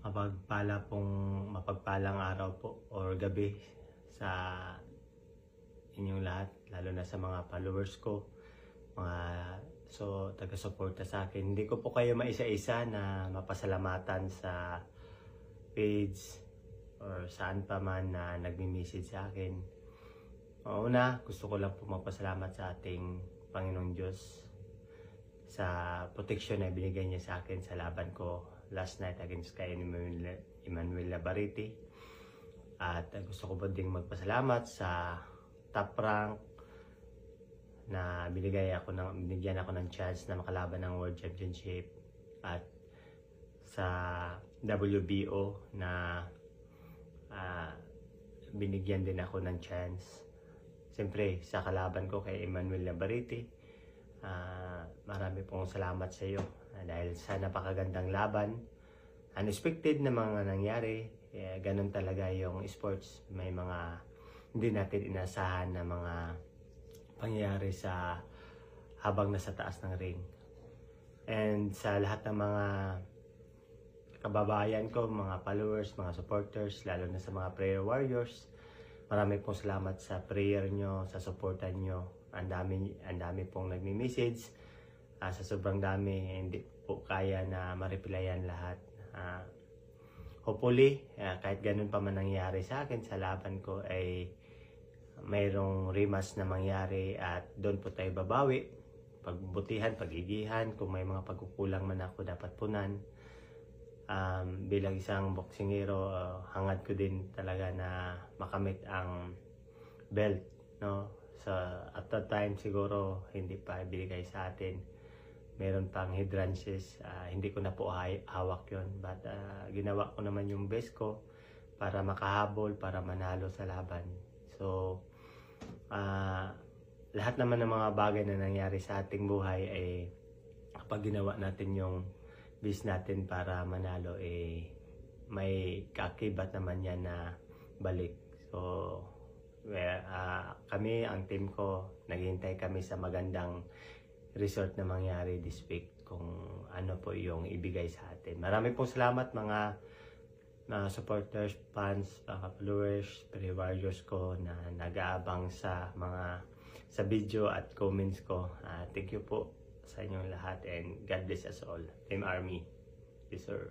mapagpalang araw po or gabi sa inyong lahat, lalo na sa mga followers ko, taga-suporta sa akin. Hindi ko po kayo maisa-isa na mapasalamatan sa page or saan pa man na nagmi-message sa akin. Una, gusto ko lang po magpasalamat sa ating Panginoong Diyos sa protection na binigay niya sa akin sa laban ko last night against kay Emmanuel Labariti. At gusto ko po ding magpasalamat sa top rank na binigyan ako ng chance na makalaban ng World Championship, at sa WBO na binigyan din ako ng chance. Siyempre sa kalaban ko kay Emmanuel Labariti, marami pong salamat sa iyo dahil sa napakagandang laban. Unexpected na mga nangyari, ganun talaga yung sports. May mga hindi natin inasahan na mga pangyayari habang nasa taas ng ring. And sa lahat ng mga kababayan ko, mga followers, mga supporters, lalo na sa mga prayer warriors, marami pong salamat sa prayer nyo, sa supportan nyo. Ang dami pong nagmi-message. Sa sobrang dami, hindi po kaya na ma-replyan lahat. Hopefully, kahit ganun pa man nangyari sa akin sa laban ko, ay mayroong rematch na mangyari at doon po tayo babawi. Pagbutihan, pagigihan, kung may mga pagkukulang man ako dapat punan. Bilang isang boksingero, hangad ko din talaga na makamit ang belt, no? So at that time siguro hindi pa binigay sa atin, meron pang hindrances, hindi ko na po hawak yon, but ginawa ko naman yung best ko para makahabol, para manalo sa laban. So lahat naman ng mga bagay na nangyari sa ating buhay ay kapag ginawa natin yung best natin para manalo, may kaakibat naman yan na balik. So kami, ang team ko, naghihintay kami sa magandang result na mangyari this week, kung ano po yung ibigay sa atin. Marami pong salamat mga supporters, fans, followers, prayer warriors ko na nag-aabang sa video at comments ko. Thank you po sa inyong lahat, and God bless us all. Team Army. Yes, sir.